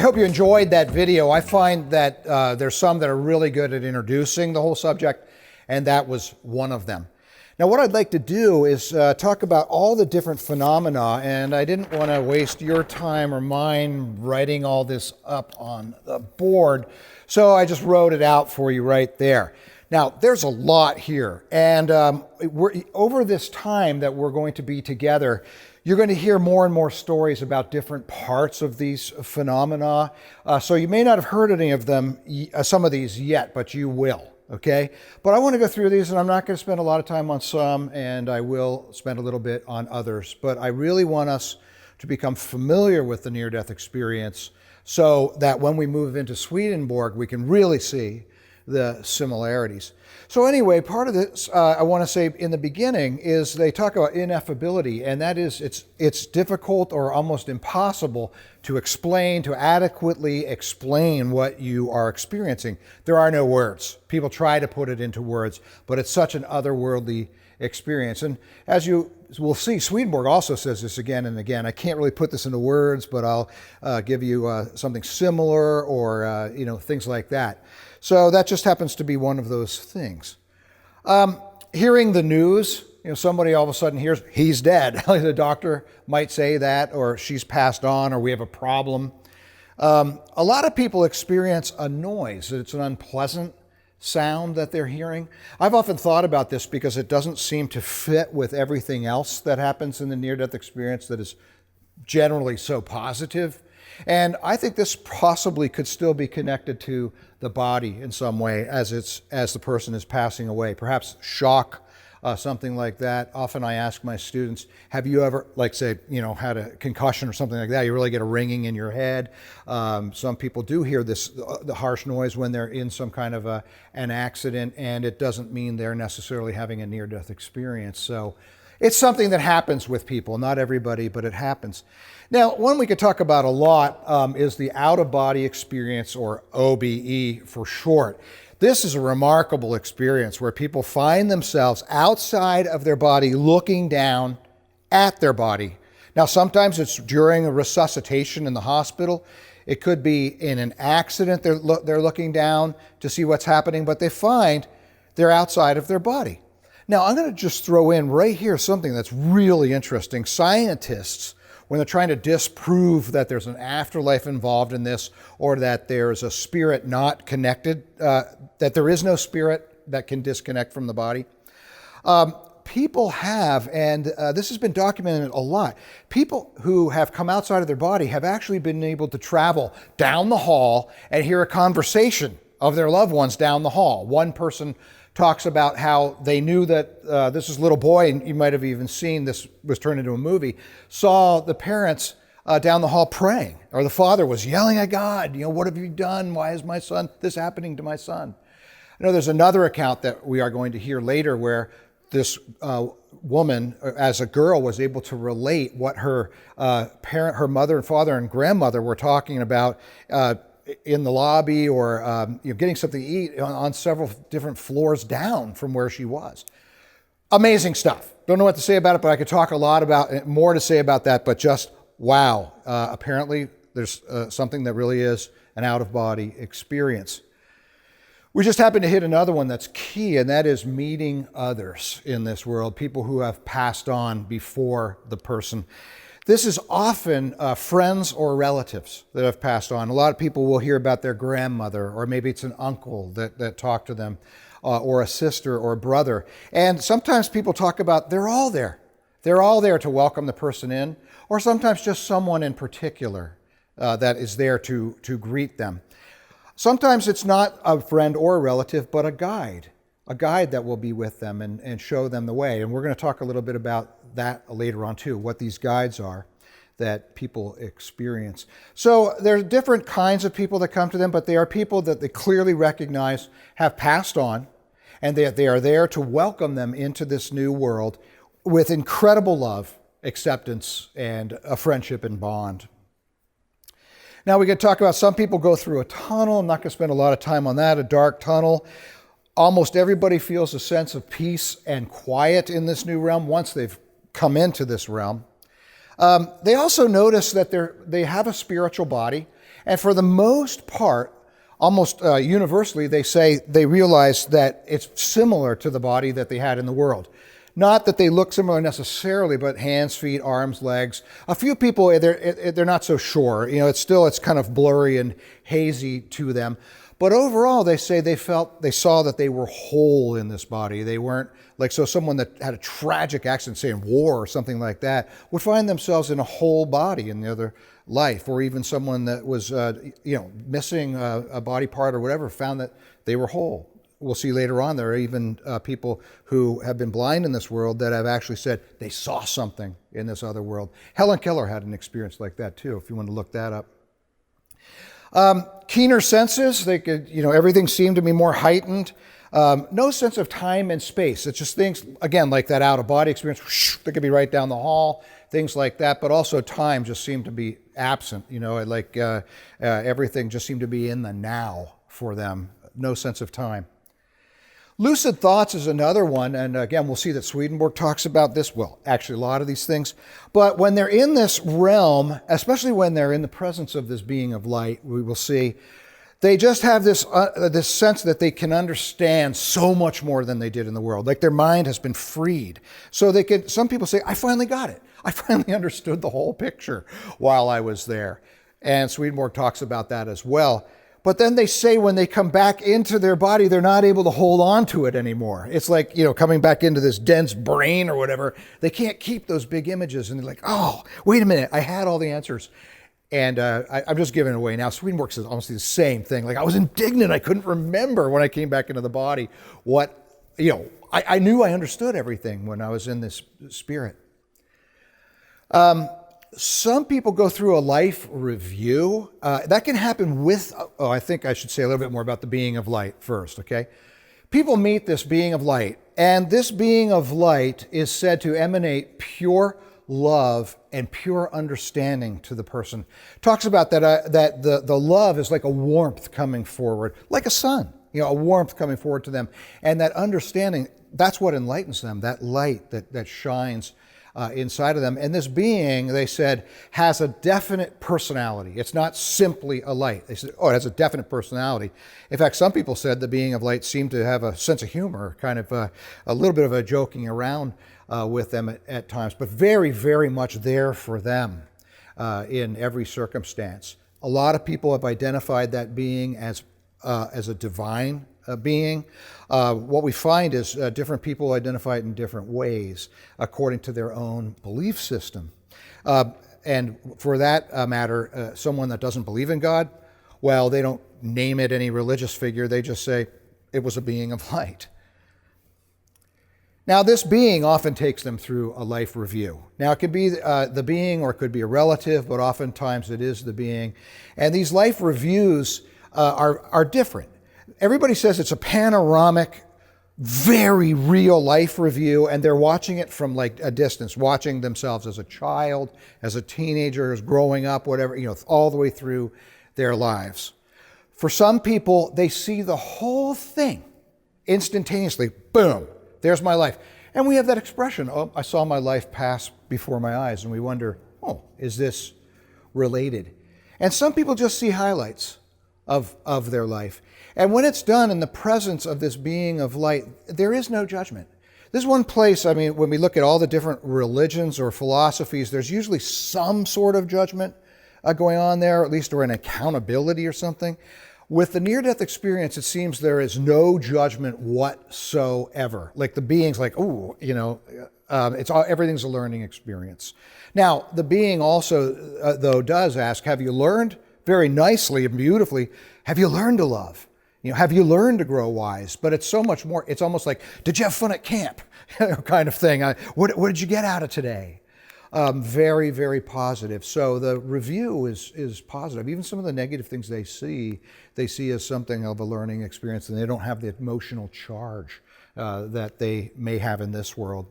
hope you enjoyed that video. I find that there's some that are really good at introducing the whole subject, and that was one of them. Now, what I'd like to do is talk about all the different phenomena, and I didn't want to waste your time or mine writing all this up on the board, so I just wrote it out for you right there. Now, there's a lot here, and over this time that we're going to be together, you're going to hear more and more stories about different parts of these phenomena. So you may not have heard any of them, some of these yet, but you will, okay? But I want to go through these, and I'm not going to spend a lot of time on some, and I will spend a little bit on others. But I really want us to become familiar with the near-death experience so that when we move into Swedenborg, we can really see the similarities. So anyway, part of this I want to say in the beginning is they talk about ineffability, and that is it's difficult or almost impossible to explain, to adequately explain what you are experiencing. There are no words. People try to put it into words, but it's such an otherworldly experience. And as you will see, Swedenborg also says this again and again. I can't really put this into words, but I'll give you something similar or things like that. So that just happens to be one of those things. Hearing the news, somebody all of a sudden hears he's dead. The doctor might say that, or she's passed on, or we have a problem. A lot of people experience a noise. It's an unpleasant sound that they're hearing. I've often thought about this because it doesn't seem to fit with everything else that happens in the near-death experience that is generally so positive. And I think this possibly could still be connected to the body in some way as the person is passing away. Perhaps shock, something like that. Often I ask my students, have you ever, had a concussion or something like that? You really get a ringing in your head. Some people do hear the harsh noise when they're in some kind of an accident, and it doesn't mean they're necessarily having a near-death experience. So it's something that happens with people, not everybody, but it happens. Now, one we could talk about a lot is the out-of-body experience, or OBE for short. This is a remarkable experience where people find themselves outside of their body looking down at their body. Now, sometimes it's during a resuscitation in the hospital. It could be in an accident they're looking down to see what's happening, but they find they're outside of their body. Now, I'm going to just throw in right here something that's really interesting. Scientists, when they're trying to disprove that there's an afterlife involved in this, or that there's a spirit not connected, that there is no spirit that can disconnect from the body, people have, and this has been documented a lot, people who have come outside of their body have actually been able to travel down the hall and hear a conversation of their loved ones down the hall. One person talks about how they knew that this is a little boy, and you might have even seen this was turned into a movie, saw the parents down the hall praying, or the father was yelling at God, what have you done? Why is this happening to my son? There's another account that we are going to hear later where this woman, as a girl, was able to relate what her her mother and father and grandmother were talking about in the lobby, or getting something to eat on several different floors down from where she was. Amazing stuff. Don't know what to say about it, but I could talk a lot about more to say about that, but just wow. Apparently there's something that really is an out-of-body experience. We just happened to hit another one that's key, and that is meeting others in this world, people who have passed on before the person. This is often friends or relatives that have passed on. A lot of people will hear about their grandmother, or maybe it's an uncle that talked to them, or a sister or a brother. And sometimes people talk about they're all there. They're all there to welcome the person in, or sometimes just someone in particular that is there to greet them. Sometimes it's not a friend or a relative, but a guide that will be with them and show them the way. And we're going to talk a little bit about that later on too, what these guides are that people experience. So there are different kinds of people that come to them, but they are people that they clearly recognize have passed on, and they are there to welcome them into this new world with incredible love, acceptance, and a friendship and bond. Now we could talk about some people go through a tunnel. I'm not going to spend a lot of time on that, a dark tunnel. Almost everybody feels a sense of peace and quiet in this new realm once they've come into this realm. They also notice that they have a spiritual body, And for the most part, almost universally, they say they realize that it's similar to the body that they had in the world. Not that they look similar necessarily, but hands, feet, arms, legs. A few people, they're not so sure. It's kind of blurry and hazy to them. But overall, they say they saw that they were whole in this body. They weren't so someone that had a tragic accident, say in war or something like that, would find themselves in a whole body in the other life, or even someone that was, missing a body part or whatever, found that they were whole. We'll see later on there are even people who have been blind in this world that have actually said they saw something in this other world. Helen Keller had an experience like that too, if you want to look that up. Keener senses, they could, everything seemed to be more heightened. No sense of time and space. It's just things, again, like that out-of-body experience. Whoosh, they could be right down the hall, things like that. But also time just seemed to be absent. Everything just seemed to be in the now for them. No sense of time. Lucid thoughts is another one, and again, we'll see that Swedenborg talks about this. Well, actually, a lot of these things. But when they're in this realm, especially when they're in the presence of this being of light, we will see, they just have this sense that they can understand so much more than they did in the world. Like their mind has been freed. So some people say, I finally got it. I finally understood the whole picture while I was there. And Swedenborg talks about that as well. But then they say when they come back into their body, they're not able to hold on to it anymore. It's like, coming back into this dense brain or whatever. They can't keep those big images. And they're like, oh, wait a minute, I had all the answers. And I'm just giving it away now. Swedenborg says almost the same thing. Like, I was indignant. I couldn't remember when I came back into the body I knew I understood everything when I was in this spirit. Some people go through a life review. That can happen with, I think I should say a little bit more about the being of light first, okay? People meet this being of light, and this being of light is said to emanate pure love and pure understanding to the person. Talks about that the love is like a warmth coming forward, like a sun, a warmth coming forward to them. And that understanding, that's what enlightens them, that light that shines inside of them. And this being, they said, has a definite personality. It's not simply a light. They said, it has a definite personality. In fact, some people said the being of light seemed to have a sense of humor, kind of a little bit of a joking around with them at times, but very, very much there for them in every circumstance. A lot of people have identified that being as a divine being. What we find is different people identify it in different ways according to their own belief system. And for that matter, someone that doesn't believe in God, well, they don't name it any religious figure. They just say it was a being of light. Now, this being often takes them through a life review. Now, it could be the being or it could be a relative, but oftentimes it is the being. And these life reviews are different. Everybody says it's a panoramic, very real life review, and they're watching it from like a distance, watching themselves as a child, as a teenager, as growing up, whatever, all the way through their lives. For some people, they see the whole thing instantaneously. Boom, there's my life. And we have that expression, oh, I saw my life pass before my eyes, and we wonder, oh, is this related? And some people just see highlights of their life. And when it's done in the presence of this being of light, there is no judgment. This is one place, when we look at all the different religions or philosophies, there's usually some sort of judgment going on there, at least, or an accountability or something. With the near-death experience, it seems there is no judgment whatsoever. Like the being's like, everything's a learning experience. Now, the being also, though, does ask, have you learned? Very nicely and beautifully, have you learned to love? Have you learned to grow wise? But it's so much more. It's almost like, did you have fun at camp? Kind of thing. What did you get out of today? Very, very positive. So the review is positive. Even some of the negative things they see as something of a learning experience, and they don't have the emotional charge that they may have in this world.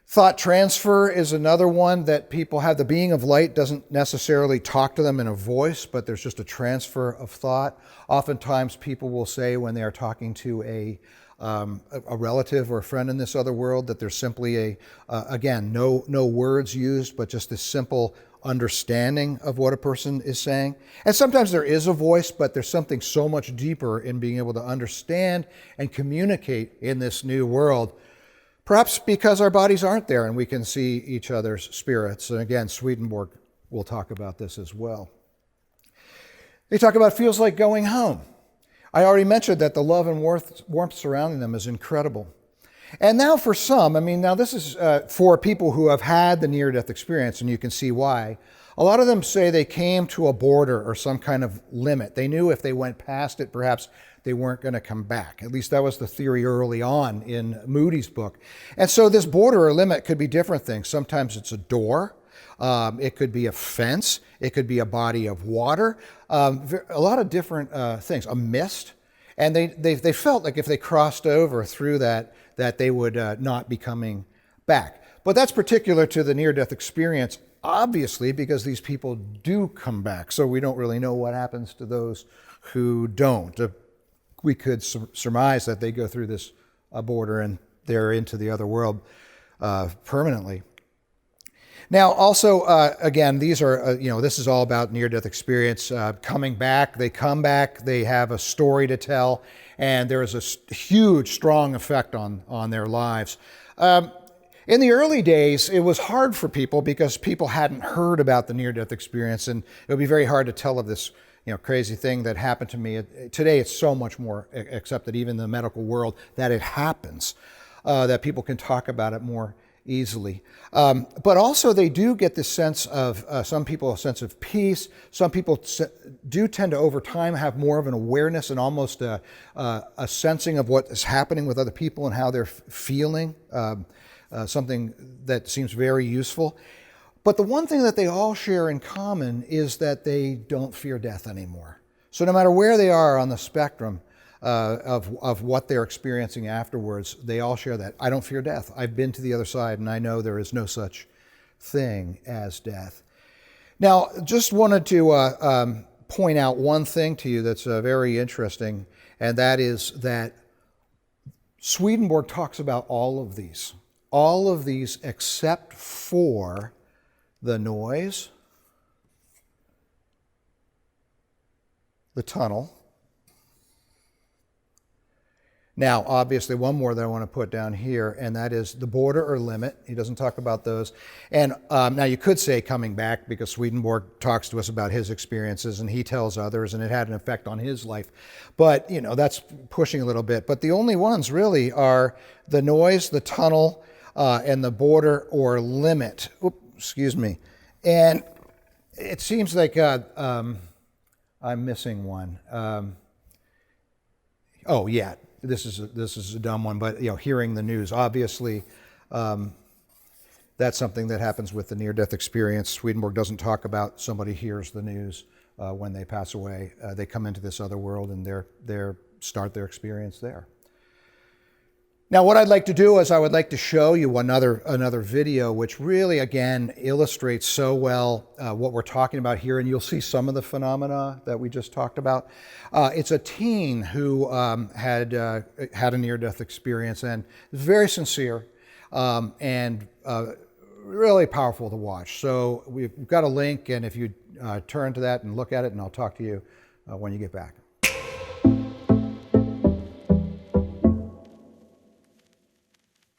Thought transfer is another one that people have. The being of light doesn't necessarily talk to them in a voice, but there's just a transfer of thought. Oftentimes people will say when they are talking to a a relative or a friend in this other world, that there's simply again, no words used, but just this simple understanding of what a person is saying. And sometimes there is a voice, but there's something so much deeper in being able to understand and communicate in this new world. Perhaps because our bodies aren't there and we can see each other's spirits. And again, Swedenborg will talk about this as well. They talk about feels like going home. I already mentioned that the love and warmth surrounding them is incredible. And now for some, now this is for people who have had the near-death experience, and you can see why. A lot of them say they came to a border or some kind of limit. They knew if they went past it, perhaps they weren't going to come back. At least that was the theory early on in Moody's book. And so this border or limit could be different things. Sometimes it's a door. It could be a fence. It could be a body of water. A lot of different things. A mist. And they felt like if they crossed over through that they would not be coming back. But that's particular to the near-death experience, obviously, because these people do come back. So we don't really know what happens to those who don't. We could surmise that they go through this border and they're into the other world permanently. Now, also, again, these are, this is all about near-death experience. Coming back, they come back, they have a story to tell, and there is a huge, strong effect on their lives. In the early days, it was hard for people because people hadn't heard about the near-death experience, and it would be very hard to tell of this crazy thing that happened to me. Today, it's so much more accepted, even in the medical world, that it happens, that people can talk about it more easily. But also they do get this sense of, some people, a sense of peace. Some people do tend to, over time, have more of an awareness and almost a sensing of what is happening with other people and how they're feeling, something that seems very useful. But the one thing that they all share in common is that they don't fear death anymore. So no matter where they are on the spectrum, of what they're experiencing afterwards, they all share that. I don't fear death. I've been to the other side, and I know there is no such thing as death. Now, just wanted to point out one thing to you that's very interesting, and that is that Swedenborg talks about all of these except for the noise, the tunnel. Now, obviously, one more that I want to put down here, and that is the border or limit. He doesn't talk about those. And now you could say coming back, because Swedenborg talks to us about his experiences, and he tells others, and it had an effect on his life. But, that's pushing a little bit. But the only ones really are the noise, the tunnel, and the border or limit. Excuse me. And it seems like I'm missing one. Oh, yeah. This is a dumb one, but hearing the news, obviously, that's something that happens with the near-death experience. Swedenborg doesn't talk about somebody hears the news when they pass away. They come into this other world and they start their experience there. Now, what I'd like to do is I would like to show you another video, which really, again, illustrates so well what we're talking about here, and you'll see some of the phenomena that we just talked about. It's a teen who had a near-death experience, and it's very sincere and really powerful to watch. So we've got a link, and if you turn to that and look at it, and I'll talk to you when you get back.